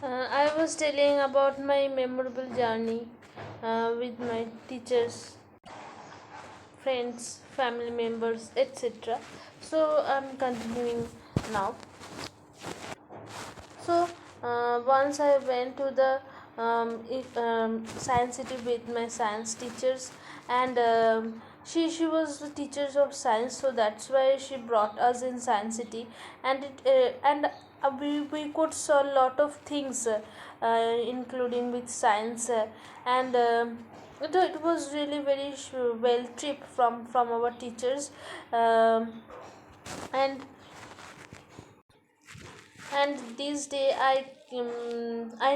I was telling about my memorable journey with my teachers, friends, family members, etc. So I'm continuing now. So once I went to the science city with my science teachers, and she was the teachers of science, so that's why she brought us in science city, and we could saw a lot of things, including with science, and. It was really very well trip from our teachers, and and this day I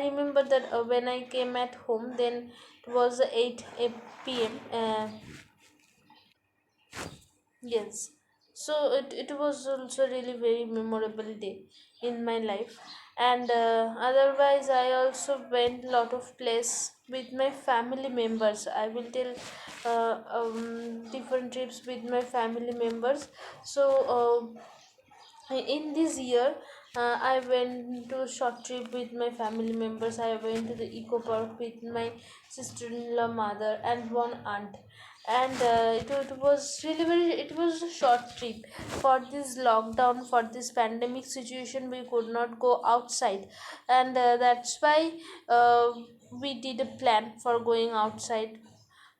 remember that when I came at home, then it was 8 p.m. Yes, so it was also really very memorable day in my life. And otherwise I also went lot of place with my family members. I will tell different trips with my family members. So in this year, I went to short trip with my family members. I went to the eco park with my sister-in-law, mother, and one aunt. And it was really very, it was a short trip. For this lockdown, for this pandemic situation, we could not go outside, and that's why uh, we did a plan for going outside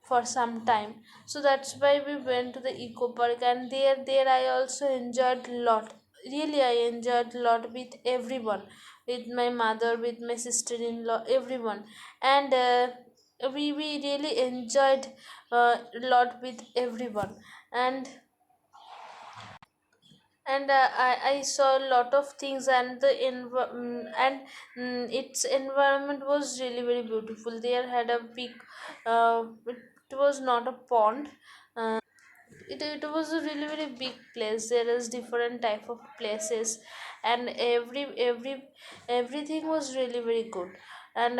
for some time. So that's why we went to the eco park, and there I also enjoyed a lot. Really, I enjoyed a lot with everyone, with my mother, with my sister-in-law, everyone. And we really enjoyed a lot with everyone. And I saw a lot of things, and its environment was really very beautiful. There had a big, it was not a pond. It was a really very big place. There is different type of places, and everything was really very good. And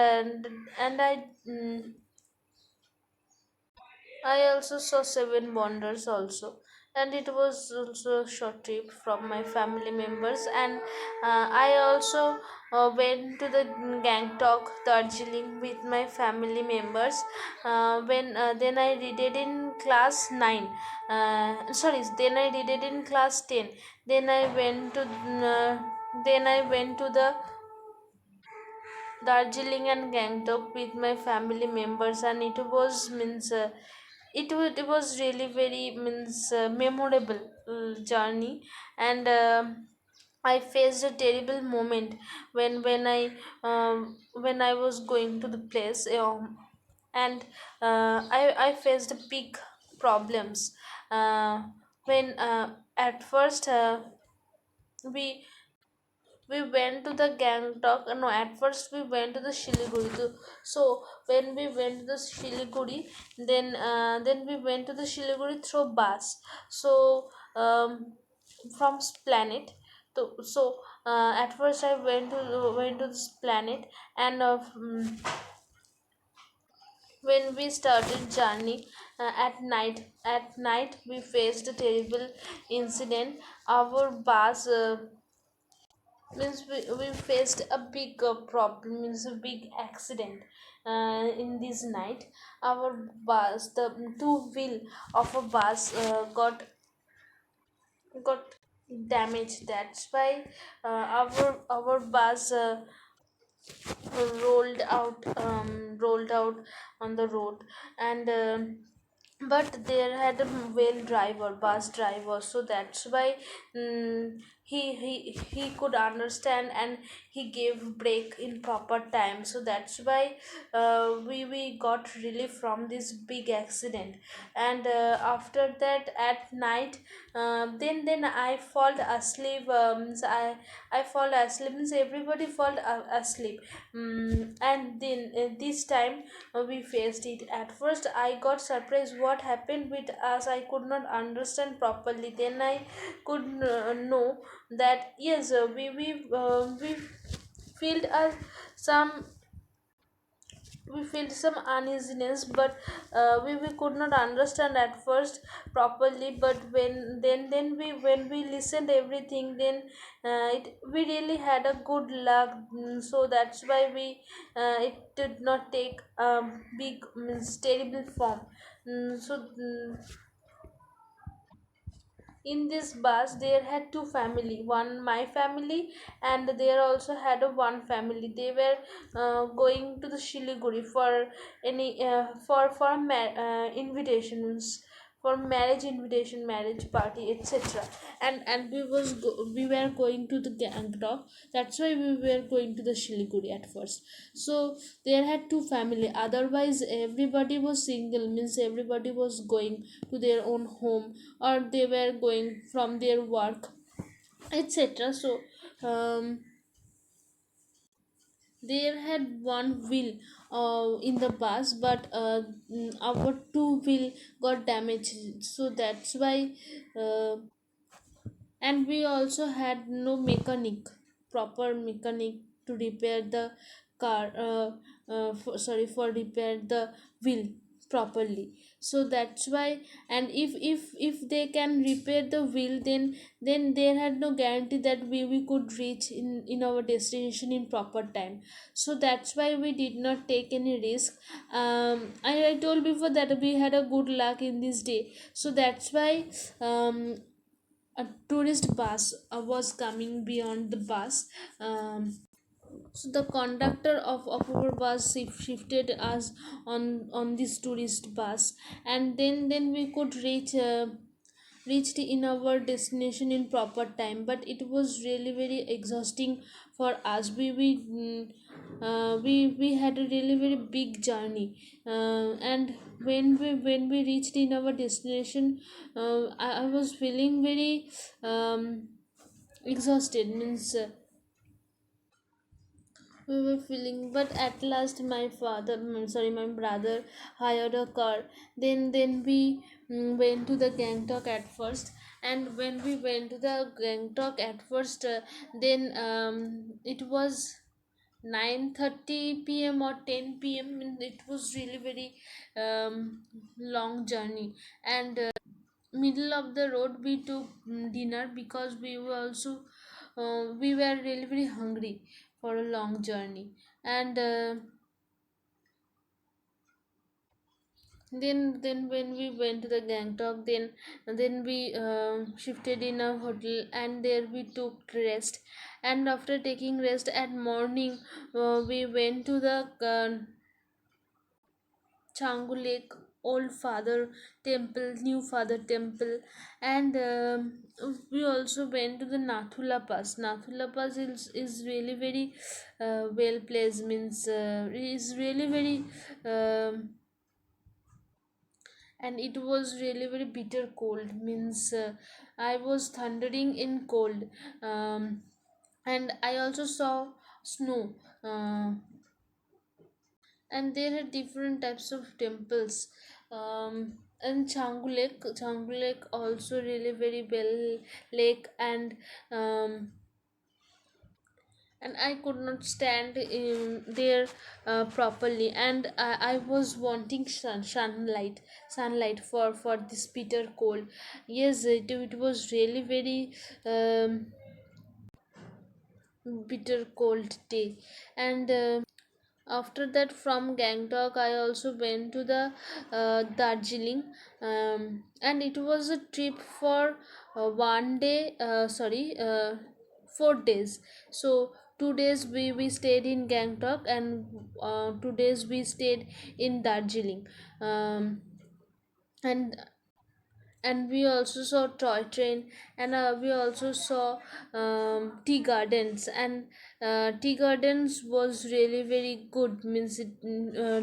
I also saw seven wonders also, and it was also a short trip from my family members. And I also went to the Gangtok, Darjeeling with my family members. When Then I did it in class 9. Sorry, then I did it in class 10. Then I went to the Darjeeling and Gangtok with my family members, and it was really very memorable journey. And I faced a terrible moment when I was going to the place, and I faced big problems when at first we we went to the Gangtok. No, at first we went to the Shiliguri. So when we went to the Shiliguri, then we went to the Shiliguri through bus. So from Planet. At first I went to this planet, and when we started journey at night we faced a terrible incident. Our bus we faced a big problem, means a big accident in this night. Our bus, the two wheel of a bus, got damaged. That's why our bus rolled out on the road. And but there had a bus driver, so that's why he could understand, and he gave brake in proper time. So that's why we got relief from this big accident. And after that, at night, then I fall asleep. I fall asleep, means everybody fall asleep. And then this time we faced it. At first I got surprised what happened with us. I could not understand properly. Then I could know that yes, we felt some we felt some uneasiness, but we could not understand at first properly. But then we when we listened everything, then we really had a good luck. So that's why we it did not take big, means terrible form. In this bus there had two family, one my family, and there also had a one family. They were going to the Shiliguri for any for invitations, for marriage invitation, marriage party, etc. And we were going to the Gangtok. That's why we were going to the Shiliguri at first. So there had two family, otherwise everybody was single, means everybody was going to their own home, or they were going from their work, etc. So um, there had one wheel in the bus, but our two wheel got damaged, so that's why uh, and we also had no mechanic, proper mechanic to repair the car, for repair the wheel properly. So that's why, and if they can repair the wheel, then there had no guarantee that we could reach in our destination in proper time. So that's why we did not take any risk. I told before that we had a good luck in this day. So that's why a tourist bus was coming beyond the bus. So the conductor of our bus shifted us on this tourist bus, and then we could reached in our destination in proper time. But it was really very exhausting for us. We had a really very big journey, and when we reached in our destination, I was feeling very exhausted, means we were feeling. But at last my my brother hired a car. Then we went to the Gangtok at first. And when we went to the Gangtok at first, then it was 9:30 p.m. or 10 p.m. and it was really very long journey. And middle of the road we took dinner, because we were really very hungry for a long journey. And then when we went to the Gangtok, then we shifted in a hotel, and there we took rest. And after taking rest at morning, we went to the Changu Lake, Old Father Temple, New Father Temple. And we also went to the Nathula Pass. Nathula Pass is really very well placed, means is really very and it was really very bitter cold, means I was thundering in cold. And I also saw snow. And there are different types of temples. And Changu Lake also really very well lake. And I could not stand in there properly. And I was wanting sunlight for this bitter cold. Yes, it was really very bitter cold day. And after that, from Gangtok I also went to the Darjeeling. And it was a trip for 1 day, 4 days. So 2 days we stayed in Gangtok, and 2 days we stayed in Darjeeling. Um, and and we also saw toy train. And we also saw tea gardens. And tea gardens was really very good, means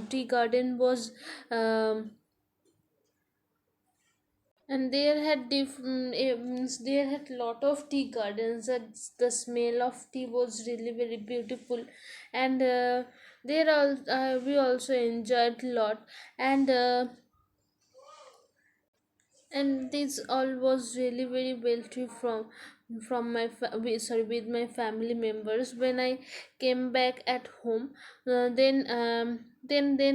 tea garden was and there had means there had lot of tea gardens, and the smell of tea was really very beautiful. And we also enjoyed a lot. And this all was really very well trip from my sorry, with my family members when I came back at home. Then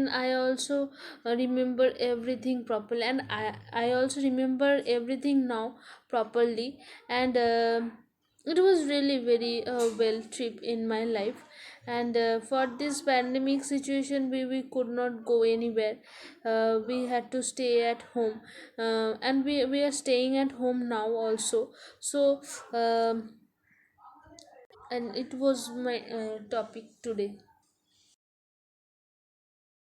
I also remember everything properly, and I also remember everything now properly. And it was really very well trip in my life. And for this pandemic situation, we could not go anywhere. We had to stay at home, and we are staying at home now also. So um, and it was my topic today.